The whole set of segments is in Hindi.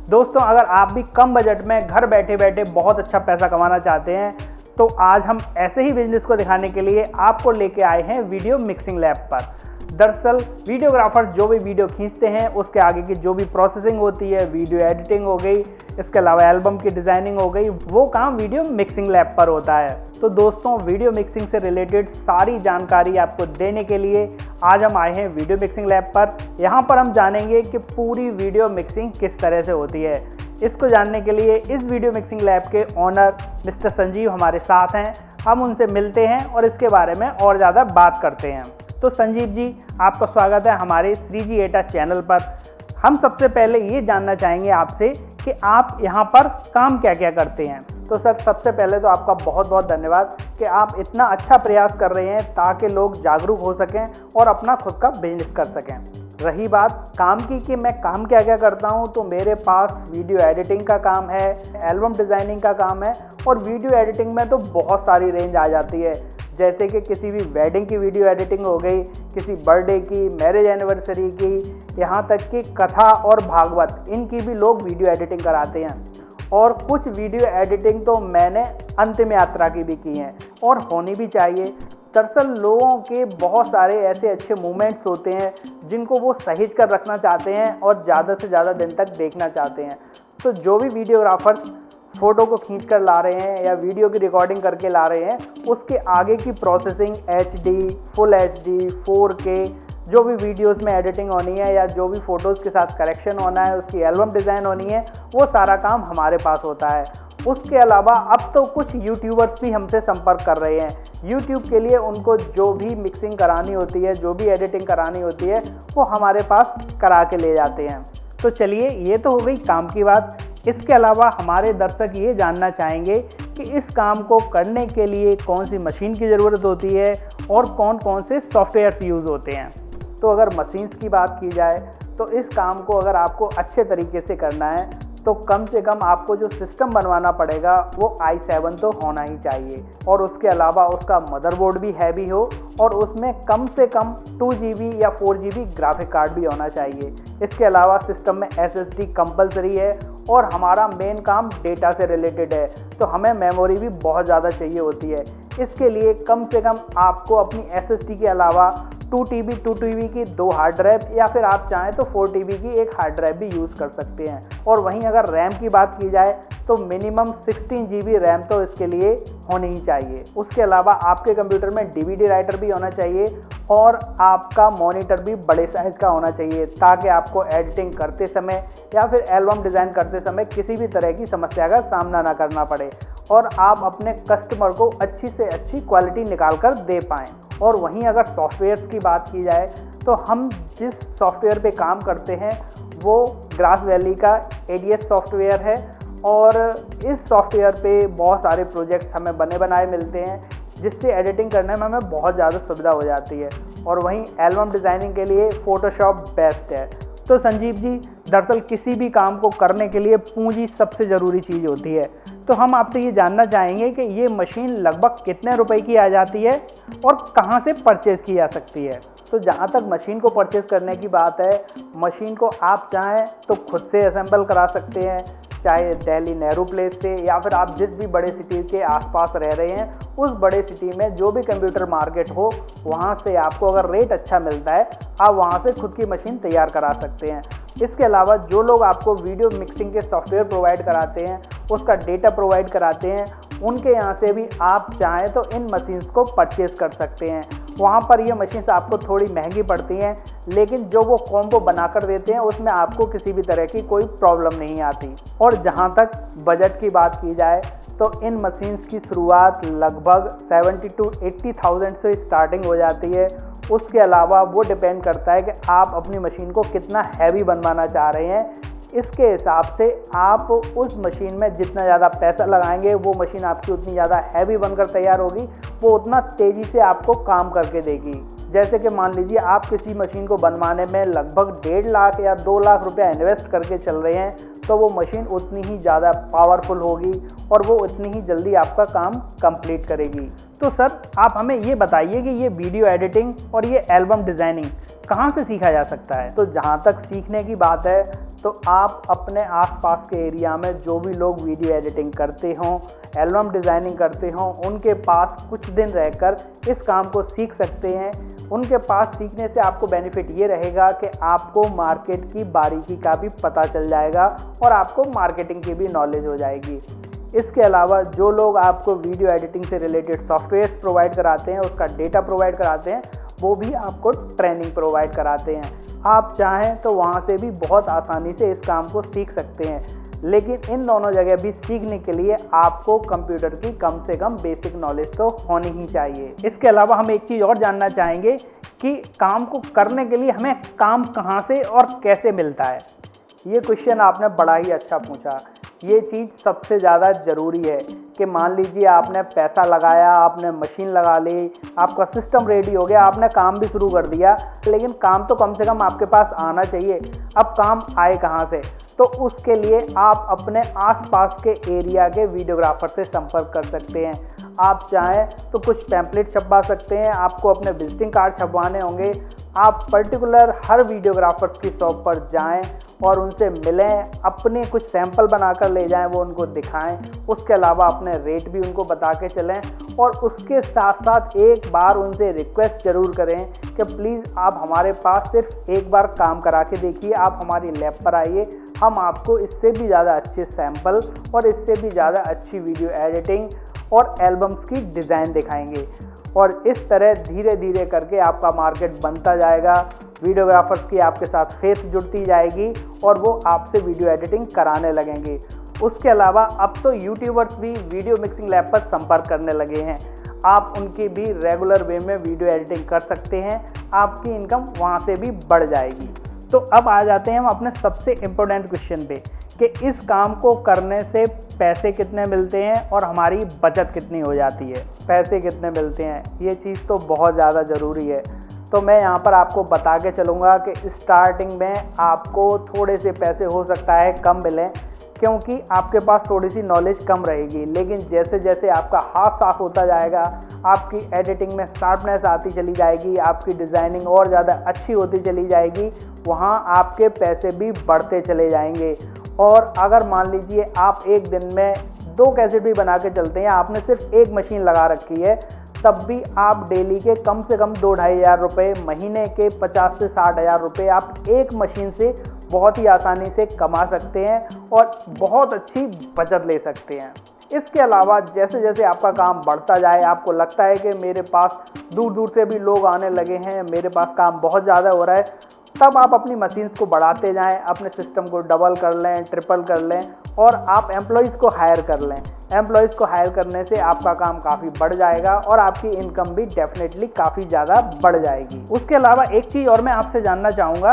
दोस्तों, अगर आप भी कम बजट में घर बैठे बैठे बहुत अच्छा पैसा कमाना चाहते हैं तो आज हम ऐसे ही बिजनेस को दिखाने के लिए आपको लेके आए हैं वीडियो मिक्सिंग लैब पर। दरअसल वीडियोग्राफर जो भी वीडियो खींचते हैं उसके आगे की जो भी प्रोसेसिंग होती है, वीडियो एडिटिंग हो गई, इसके अलावा एल्बम की डिज़ाइनिंग हो गई, वो काम वीडियो मिक्सिंग लैब पर होता है। तो दोस्तों, वीडियो मिक्सिंग से रिलेटेड सारी जानकारी आपको देने के लिए आज हम आए हैं वीडियो मिक्सिंग लैब पर। यहाँ पर हम जानेंगे कि पूरी वीडियो मिक्सिंग किस तरह से होती है। इसको जानने के लिए इस वीडियो मिक्सिंग लैब के ओनर मिस्टर संजीव हमारे साथ हैं। हम उनसे मिलते हैं और इसके बारे में और ज़्यादा बात करते हैं। तो संजीव जी, आपका स्वागत है हमारे 3G एटा चैनल पर। हम सबसे पहले ये जानना चाहेंगे आपसे कि आप यहाँ पर काम क्या क्या करते हैं। तो सर, सबसे पहले तो आपका बहुत बहुत धन्यवाद कि आप इतना अच्छा प्रयास कर रहे हैं ताकि लोग जागरूक हो सकें और अपना खुद का बिजनेस कर सकें। रही बात काम की कि मैं काम क्या क्या करता हूं, तो मेरे पास वीडियो एडिटिंग का काम है, एल्बम डिज़ाइनिंग का काम है और वीडियो एडिटिंग में तो बहुत सारी रेंज आ जाती है। जैसे कि किसी भी वेडिंग की वीडियो एडिटिंग हो गई, किसी बर्थडे की, मैरिज एनिवर्सरी की, यहाँ तक कि कथा और भागवत, इनकी भी लोग वीडियो एडिटिंग कराते हैं। और कुछ वीडियो एडिटिंग तो मैंने अंतिम यात्रा की भी की हैं और होनी भी चाहिए। दरअसल लोगों के बहुत सारे ऐसे अच्छे मोमेंट्स होते हैं जिनको वो सहेज कर रखना चाहते हैं और ज़्यादा से ज़्यादा दिन तक देखना चाहते हैं। तो जो भी वीडियोग्राफर्स फ़ोटो को खींच कर ला रहे हैं या वीडियो की रिकॉर्डिंग करके ला रहे हैं, उसके आगे की processing HD, full HD, 4K, जो भी वीडियोस में एडिटिंग होनी है या जो भी फ़ोटोज़ के साथ करेक्शन होना है, उसकी एल्बम डिज़ाइन होनी है, वो सारा काम हमारे पास होता है। उसके अलावा अब तो कुछ यूट्यूबर्स भी हमसे संपर्क कर रहे हैं। यूट्यूब के लिए उनको जो भी मिक्सिंग करानी होती है, जो भी एडिटिंग करानी होती है, वो हमारे पास करा के ले जाते हैं। तो चलिए, ये तो हो गई काम की बात। इसके अलावा हमारे दर्शक ये जानना चाहेंगे कि इस काम को करने के लिए कौन सी मशीन की ज़रूरत होती है और कौन कौन से सॉफ्टवेयर यूज़ होते हैं। तो अगर मशीन्स की बात की जाए तो इस काम को अगर आपको अच्छे तरीके से करना है तो कम से कम आपको जो सिस्टम बनवाना पड़ेगा वो i7 तो होना ही चाहिए और उसके अलावा उसका मदरबोर्ड भी हैवी हो और उसमें कम से कम 2GB या 4GB ग्राफिक कार्ड भी होना चाहिए। इसके अलावा सिस्टम में SSD कंपलसरी है और हमारा मेन काम डेटा से रिलेटेड है, तो हमें मेमोरी भी बहुत ज़्यादा चाहिए होती है। इसके लिए कम से कम आपको अपनी SSD के अलावा 2TB की 2 हार्ड ड्राइव या फिर आप चाहें तो 4TB की एक हार्ड ड्राइव भी यूज़ कर सकते हैं। और वहीं अगर रैम की बात की जाए तो मिनिमम 16GB रैम तो इसके लिए होनी ही चाहिए। उसके अलावा आपके कंप्यूटर में DVD राइटर भी होना चाहिए और आपका मॉनिटर भी बड़े साइज़ का होना चाहिए ताकि आपको एडिटिंग करते समय या फिर एल्बम डिज़ाइन करते समय किसी भी तरह की समस्या का सामना ना करना पड़े और आप अपने कस्टमर को अच्छी से अच्छी क्वालिटी निकाल कर दे पाएँ। और वहीं अगर सॉफ्टवेयर्स की बात की जाए तो हम जिस सॉफ्टवेयर पे काम करते हैं वो ग्रास वैली का ADS सॉफ्टवेयर है और इस सॉफ्टवेयर पे बहुत सारे प्रोजेक्ट्स हमें बने बनाए मिलते हैं जिससे एडिटिंग करने में हमें बहुत ज़्यादा सुविधा हो जाती है। और वहीं एल्बम डिज़ाइनिंग के लिए फ़ोटोशॉप बेस्ट है। तो संजीव जी, दरअसल किसी भी काम को करने के लिए पूंजी सबसे ज़रूरी चीज़ होती है। तो हम आपसे ये जानना चाहेंगे कि ये मशीन लगभग कितने रुपए की आ जाती है और कहाँ से परचेज़ की जा सकती है। तो जहाँ तक मशीन को परचेज़ करने की बात है, मशीन को आप चाहें तो खुद से असेंबल करा सकते हैं, चाहे दिल्ली नेहरू प्लेस से या फिर आप जिस भी बड़े सिटी के आसपास रह रहे हैं उस बड़े सिटी में जो भी कंप्यूटर मार्केट हो वहाँ से आपको अगर रेट अच्छा मिलता है आप वहाँ से खुद की मशीन तैयार करा सकते हैं। इसके अलावा जो लोग आपको वीडियो मिक्सिंग के सॉफ्टवेयर प्रोवाइड कराते हैं, उसका डेटा प्रोवाइड कराते हैं, उनके यहाँ से भी आप चाहें तो इन मशीन्स को परचेज़ कर सकते हैं। वहाँ पर ये मशीन्स आपको थोड़ी महंगी पड़ती हैं लेकिन जो वो कॉम्बो बनाकर देते हैं उसमें आपको किसी भी तरह की कोई प्रॉब्लम नहीं आती। और जहाँ तक बजट की बात की जाए तो इन मशीन्स की शुरुआत लगभग 70 to 80,000 से स्टार्टिंग हो जाती है। उसके अलावा वो डिपेंड करता है कि आप अपनी मशीन को कितना हैवी बनवाना चाह रहे हैं। इसके हिसाब से आप उस मशीन में जितना ज़्यादा पैसा लगाएंगे वो मशीन आपकी उतनी ज़्यादा हैवी बनकर तैयार होगी, वो उतना तेज़ी से आपको काम करके देगी। जैसे कि मान लीजिए आप किसी मशीन को बनवाने में लगभग 1.5 लाख या 2 लाख रुपया इन्वेस्ट करके चल रहे हैं तो वो मशीन उतनी ही ज़्यादा पावरफुल होगी और वो उतनी ही जल्दी आपका काम कंप्लीट करेगी। तो सर, आप हमें ये बताइए कि ये वीडियो एडिटिंग और ये एल्बम डिज़ाइनिंग कहाँ से सीखा जा सकता है। तो जहाँ तक सीखने की बात है तो आप अपने आसपास के एरिया में जो भी लोग वीडियो एडिटिंग करते हों, एल्बम डिज़ाइनिंग करते हों, उनके पास कुछ दिन रहकर इस काम को सीख सकते हैं। उनके पास सीखने से आपको बेनिफिट ये रहेगा कि आपको मार्केट की बारीकी का भी पता चल जाएगा और आपको मार्केटिंग की भी नॉलेज हो जाएगी। इसके अलावा जो लोग आपको वीडियो एडिटिंग से रिलेटेड सॉफ्टवेयर प्रोवाइड कराते हैं, उसका डेटा प्रोवाइड कराते हैं, वो भी आपको ट्रेनिंग प्रोवाइड कराते हैं। आप चाहें तो वहाँ से भी बहुत आसानी से इस काम को सीख सकते हैं, लेकिन इन दोनों जगह भी सीखने के लिए आपको कंप्यूटर की कम से कम बेसिक नॉलेज तो होनी ही चाहिए। इसके अलावा हम एक चीज़ और जानना चाहेंगे कि काम को करने के लिए हमें काम कहाँ से और कैसे मिलता है। ये क्वेश्चन आपने बड़ा ही अच्छा पूछा। ये चीज़ सबसे ज़्यादा ज़रूरी है कि मान लीजिए आपने पैसा लगाया, आपने मशीन लगा ली, आपका सिस्टम रेडी हो गया, आपने काम भी शुरू कर दिया, लेकिन काम तो कम से कम आपके पास आना चाहिए। अब काम आए कहाँ से? तो उसके लिए आप अपने आसपास के एरिया के वीडियोग्राफर से संपर्क कर सकते हैं। आप चाहें तो कुछ पैम्पलेट छपवा सकते हैं, आपको अपने विजिटिंग कार्ड छपवाने होंगे। आप पर्टिकुलर हर वीडियोग्राफर्स की शॉप पर जाएं और उनसे मिलें, अपने कुछ सैंपल बनाकर ले जाएं, वो उनको दिखाएं। उसके अलावा अपने रेट भी उनको बता के चलें और उसके साथ साथ एक बार उनसे रिक्वेस्ट ज़रूर करें कि प्लीज़ आप हमारे पास सिर्फ एक बार काम करा के देखिए, आप हमारी लैब पर आइए, हम आपको इससे भी ज़्यादा अच्छे सैंपल और इससे भी ज़्यादा अच्छी वीडियो एडिटिंग और एल्बम्स की डिज़ाइन दिखाएंगे। और इस तरह धीरे धीरे करके आपका मार्केट बनता जाएगा, वीडियोग्राफर्स की आपके साथ फेस जुड़ती जाएगी और वो आपसे वीडियो एडिटिंग कराने लगेंगे। उसके अलावा अब तो यूट्यूबर्स भी वीडियो मिक्सिंग लैब पर संपर्क करने लगे हैं। आप उनकी भी रेगुलर वे में वीडियो एडिटिंग कर सकते हैं, आपकी इनकम वहाँ से भी बढ़ जाएगी। तो अब आ जाते हैं हम अपने सबसे इम्पोर्टेंट क्वेश्चन पे कि इस काम को करने से पैसे कितने मिलते हैं और हमारी बचत कितनी हो जाती है। पैसे कितने मिलते हैं, ये चीज़ तो बहुत ज़्यादा ज़रूरी है। तो मैं यहाँ पर आपको बता के चलूँगा कि स्टार्टिंग में आपको थोड़े से पैसे हो सकता है कम मिलें, क्योंकि आपके पास थोड़ी सी नॉलेज कम रहेगी, लेकिन जैसे जैसे आपका हाथ साफ होता जाएगा, आपकी एडिटिंग में शार्पनेस आती चली जाएगी, आपकी डिज़ाइनिंग और ज़्यादा अच्छी होती चली जाएगी, वहाँ आपके पैसे भी बढ़ते चले जाएंगे। और अगर मान लीजिए आप एक दिन में 2 कैसेट भी बना के चलते हैं, आपने सिर्फ एक मशीन लगा रखी है, तब भी आप डेली के कम से कम 2-2.5 हज़ार रुपये, महीने के 50 से 60 हज़ार रुपये आप एक मशीन से बहुत ही आसानी से कमा सकते हैं और बहुत अच्छी बचत ले सकते हैं। इसके अलावा जैसे जैसे आपका काम बढ़ता जाए, आपको लगता है कि मेरे पास दूर दूर से भी लोग आने लगे हैं, मेरे पास काम बहुत ज़्यादा हो रहा है, तब आप अपनी मशीन्स को बढ़ाते जाएं, अपने सिस्टम को डबल कर लें, ट्रिपल कर लें और आप एम्प्लॉयज़ को हायर कर लें। एम्प्लॉयज़ को हायर करने से आपका काम काफ़ी बढ़ जाएगा और आपकी इनकम भी डेफिनेटली काफ़ी ज़्यादा बढ़ जाएगी। उसके अलावा एक चीज़ और मैं आपसे जानना चाहूँगा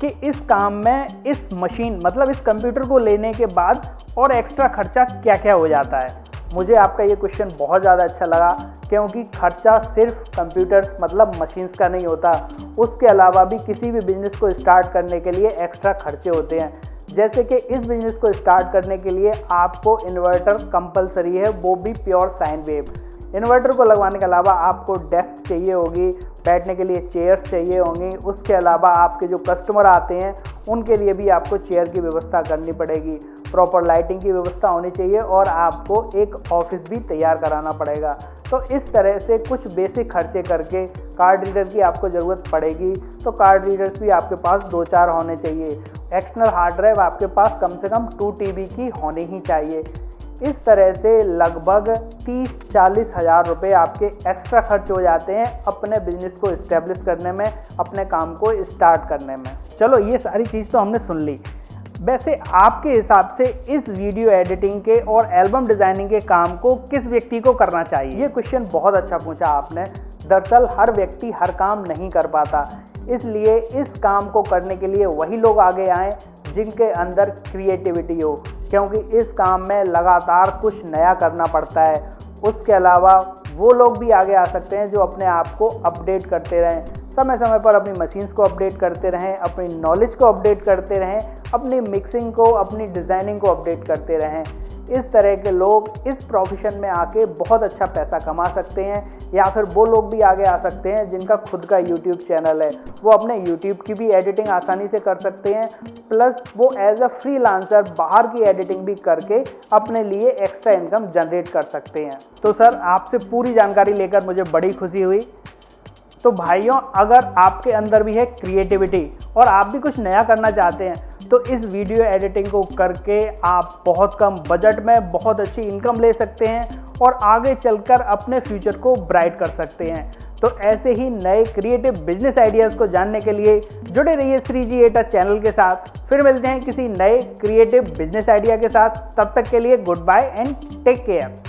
कि इस काम में इस मशीन मतलब इस कंप्यूटर को लेने के बाद और एक्स्ट्रा खर्चा क्या क्या हो जाता है। मुझे आपका ये क्वेश्चन बहुत ज़्यादा अच्छा लगा, क्योंकि खर्चा सिर्फ कंप्यूटर्स मतलब मशीन्स का नहीं होता, उसके अलावा भी किसी भी बिजनेस को स्टार्ट करने के लिए एक्स्ट्रा खर्चे होते हैं। जैसे कि इस बिजनेस को स्टार्ट करने के लिए आपको इन्वर्टर कंपलसरी है, वो भी प्योर साइन वेव। इन्वर्टर को लगवाने के अलावा आपको डेस्क चाहिए होगी, बैठने के लिए चेयर्स चाहिए होंगी। उसके अलावा आपके जो कस्टमर आते हैं उनके लिए भी आपको चेयर की व्यवस्था करनी पड़ेगी, प्रॉपर लाइटिंग की व्यवस्था होनी चाहिए और आपको एक ऑफिस भी तैयार कराना पड़ेगा। तो इस तरह से कुछ बेसिक खर्चे करके कार्ड रीडर की आपको ज़रूरत पड़ेगी, तो कार्ड रीडर्स भी आपके पास 2-4 होने चाहिए। एक्सटर्नल हार्ड ड्राइव आपके पास कम से कम 2 TB की होनी ही चाहिए। इस तरह से लगभग 30-40 हज़ार रुपये आपके एक्स्ट्रा खर्च हो जाते हैं अपने बिजनेस को इस्टेब्लिश करने में, अपने काम को स्टार्ट करने में। चलो ये सारी चीज़ तो हमने सुन ली। वैसे आपके हिसाब से इस वीडियो एडिटिंग के और एल्बम डिज़ाइनिंग के काम को किस व्यक्ति को करना चाहिए? ये क्वेश्चन बहुत अच्छा पूछा आपने। दरअसल हर व्यक्ति हर काम नहीं कर पाता, इसलिए इस काम को करने के लिए वही लोग आगे आएँ जिनके अंदर क्रिएटिविटी हो, क्योंकि इस काम में लगातार कुछ नया करना पड़ता है। उसके अलावा वो लोग भी आगे आ सकते हैं जो अपने आप को अपडेट करते रहें, समय समय पर अपनी मशीन्स को अपडेट करते रहें, अपनी नॉलेज को अपडेट करते रहें, अपनी मिक्सिंग को, अपनी डिज़ाइनिंग को अपडेट करते रहें। इस तरह के लोग इस प्रोफेशन में आके बहुत अच्छा पैसा कमा सकते हैं, या फिर वो लोग भी आगे आ सकते हैं जिनका खुद का यूट्यूब चैनल है। वो अपने यूट्यूब की भी एडिटिंग आसानी से कर सकते हैं, प्लस वो एज अ फ्रीलांसर बाहर की एडिटिंग भी करके अपने लिए एक्स्ट्रा इनकम जनरेट कर सकते हैं। तो सर, आपसे पूरी जानकारी लेकर मुझे बड़ी खुशी हुई। तो भाइयों, अगर आपके अंदर भी है क्रिएटिविटी और आप भी कुछ नया करना चाहते हैं तो इस वीडियो एडिटिंग को करके आप बहुत कम बजट में बहुत अच्छी इनकम ले सकते हैं और आगे चलकर अपने फ्यूचर को ब्राइट कर सकते हैं। तो ऐसे ही नए क्रिएटिव बिजनेस आइडियाज़ को जानने के लिए जुड़े रहिए श्रीजी8 चैनल के साथ। फिर मिलते हैं किसी नए क्रिएटिव बिजनेस आइडिया के साथ। तब तक के लिए goodbye and take care.